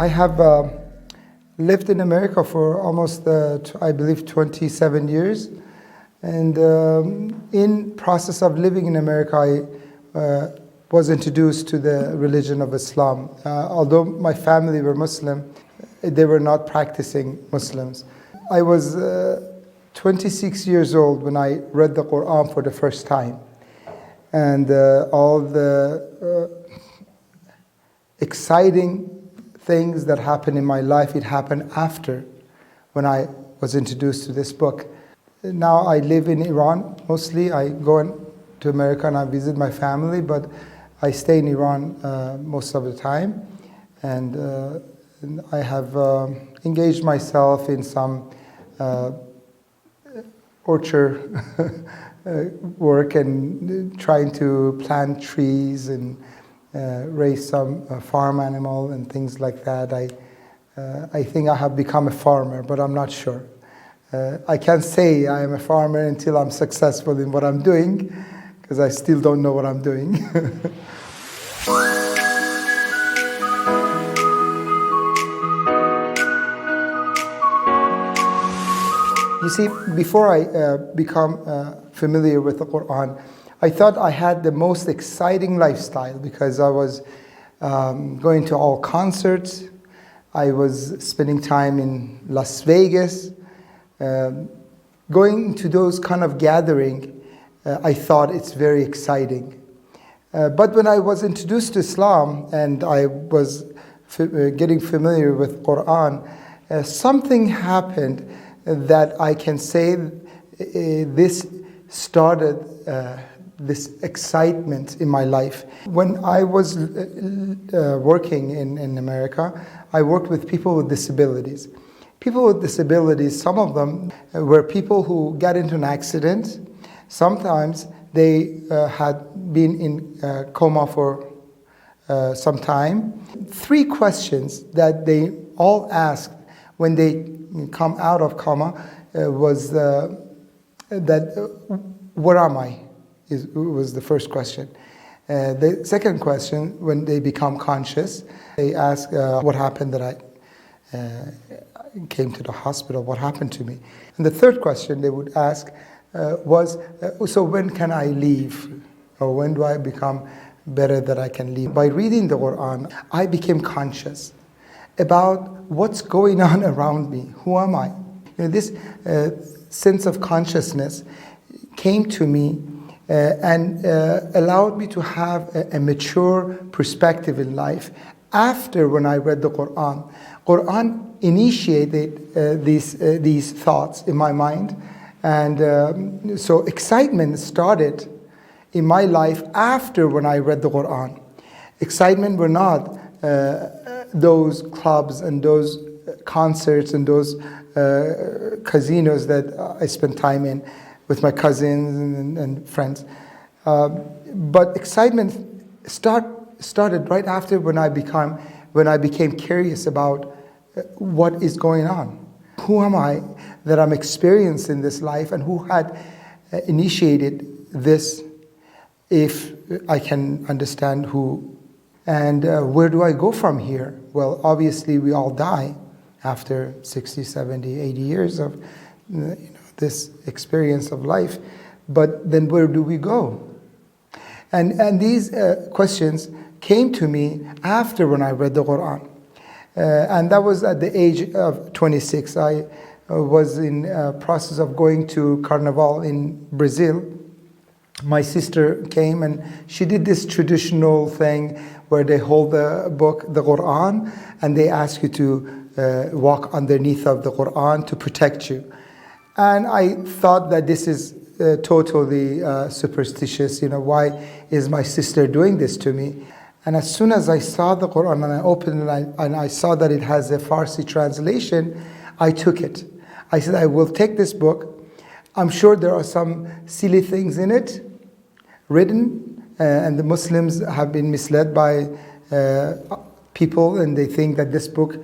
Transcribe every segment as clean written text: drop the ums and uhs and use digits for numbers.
I have lived in America for almost, I believe, 27 years. And in process of living in America, I was introduced to the religion of Islam. Although my family were Muslim, they were not practicing Muslims. I was 26 years old when I read the Qur'an for the first time. And all the exciting things that happened in my life, it happened after when I was introduced to this book. Now I live in Iran mostly. I go to America and I visit my family, but I stay in Iran most of the time. And I have engaged myself in some orchard work and trying to plant trees and raise some farm animal and things like that. I think I have become a farmer, but I'm not sure. I can't say I am a farmer until I'm successful in what I'm doing, because I still don't know what I'm doing. You see, before I become familiar with the Qur'an, I thought I had the most exciting lifestyle because I was going to all concerts. I was spending time in Las Vegas. Going to those kind of gathering, I thought it's very exciting. But when I was introduced to Islam and I was getting familiar with Qur'an, something happened that I can say this started this excitement in my life. When I was working in America, I worked with people with disabilities. People with disabilities, some of them were people who got into an accident. Sometimes they had been in coma for some time. 3 questions that they all asked when they come out of coma was where am I? Was the first question. The second question, when they become conscious, they ask what happened that I came to the hospital, what happened to me? And the third question they would ask was, so when can I leave? Or when do I become better that I can leave? By reading the Qur'an, I became conscious about what's going on around me. Who am I? This sense of consciousness came to me and allowed me to have a mature perspective in life. After when I read the Qur'an, Qur'an initiated these thoughts in my mind, and so excitement started in my life after when I read the Qur'an. Excitement were not those clubs and those concerts and those casinos that I spent time in with my cousins and friends. But excitement started right after when I became curious about what is going on. Who am I that I'm experiencing this life, and who had initiated this, if I can understand who. And where do I go from here? Well, obviously we all die after 60, 70, 80 years of this experience of life. But then where do we go? And these questions came to me after when I read the Qur'an. And that was at the age of 26. I was in process of going to Carnival in Brazil. My sister came and she did this traditional thing where they hold the book, the Qur'an, and they ask you to walk underneath of the Qur'an to protect you. And I thought that this is totally superstitious. Why is my sister doing this to me? And as soon as I saw the Qur'an and I opened it and I saw that it has a Farsi translation, I took it. I said, I will take this book. I'm sure there are some silly things in it written, and the Muslims have been misled by people, and they think that this book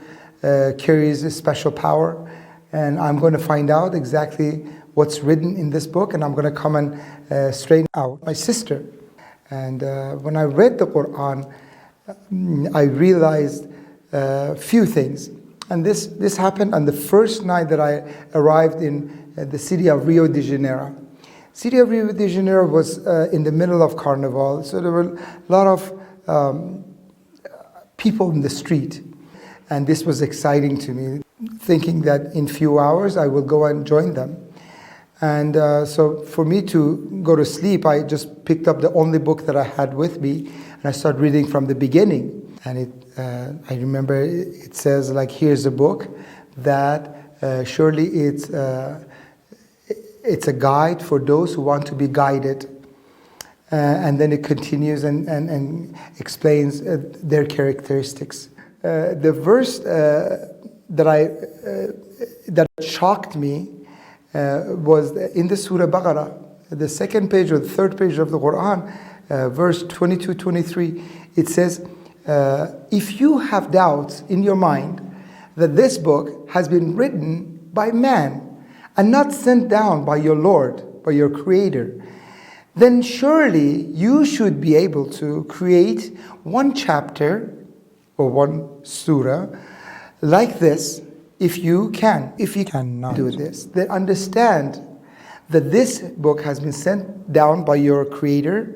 carries a special power. And I'm going to find out exactly what's written in this book, and I'm going to come and straighten out my sister. And when I read the Qur'an, I realized few things. And this happened on the first night that I arrived in the city of Rio de Janeiro. City of Rio de Janeiro was in the middle of Carnival, so there were a lot of people in the street. And this was exciting to me, thinking that in few hours I will go and join them. And so for me to go to sleep, I just picked up the only book that I had with me, and I started reading from the beginning. And I remember it says, like, here's a book that surely it's a guide for those who want to be guided. And then it continues and explains their characteristics. The verse that shocked me was in the Surah Baqarah, the second page or the third page of the Qur'an, verse 22-23. It says, if you have doubts in your mind that this book has been written by man and not sent down by your Lord, by your Creator, then surely you should be able to create one chapter or one surah like this if you can. If you cannot do this, then understand that this book has been sent down by your Creator,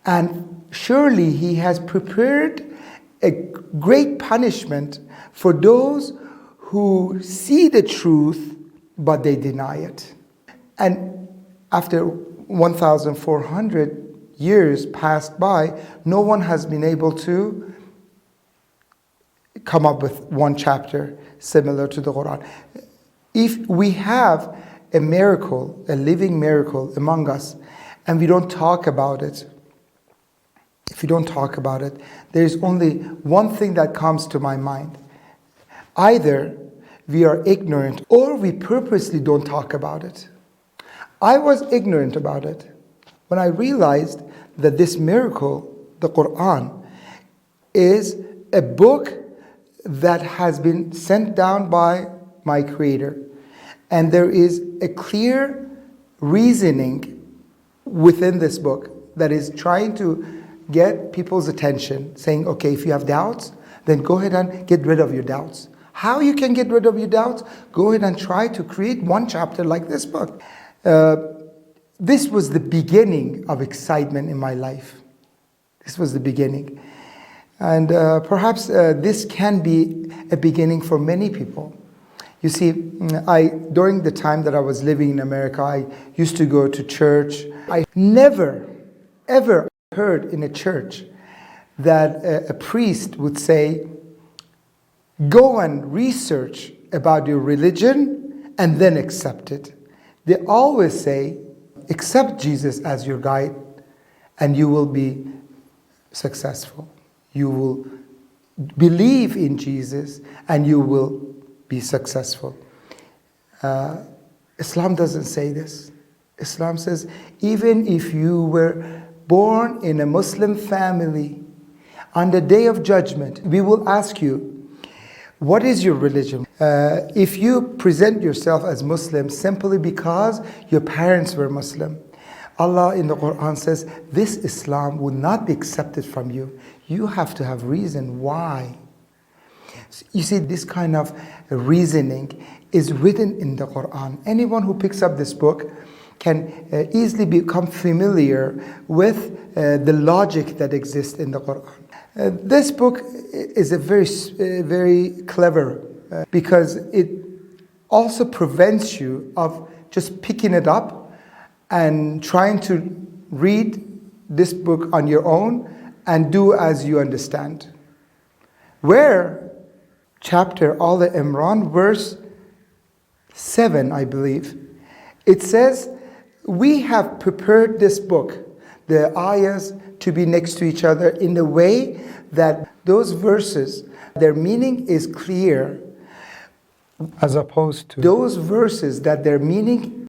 and surely He has prepared a great punishment for those who see the truth but they deny it. And after 1,400 years passed by, no one has been able to come up with one chapter similar to the Qur'an. If we have a miracle, a living miracle among us, and we don't talk about it, if we don't talk about it, there's only one thing that comes to my mind. Either we are ignorant or we purposely don't talk about it. I was ignorant about it when I realized that this miracle, the Qur'an, is a book that has been sent down by my Creator. And there is a clear reasoning within this book that is trying to get people's attention, saying, okay, if you have doubts, then go ahead and get rid of your doubts. How you can get rid of your doubts? Go ahead and try to create one chapter like this book. This was the beginning of excitement in my life. This was the beginning. And perhaps this can be a beginning for many people. You see, during the time that I was living in America, I used to go to church. I never, ever heard in a church that a priest would say, go and research about your religion and then accept it. They always say, accept Jesus as your guide and you will be successful. You will believe in Jesus and you will be successful. Islam doesn't say this. Islam says, even if you were born in a Muslim family, on the day of judgment, we will ask you, what is your religion? If you present yourself as Muslim simply because your parents were Muslim, Allah in the Qur'an says, this Islam will not be accepted from you. You have to have reason why. You see, this kind of reasoning is written in the Qur'an. Anyone who picks up this book can easily become familiar with the logic that exists in the Qur'an. This book is a very clever because it also prevents you of just picking it up and trying to read this book on your own and do as you understand. Where chapter Al Imran, verse 7, I believe, it says, we have prepared this book, the ayahs, to be next to each other in a way that those verses, their meaning is clear, as opposed to those verses that their meaning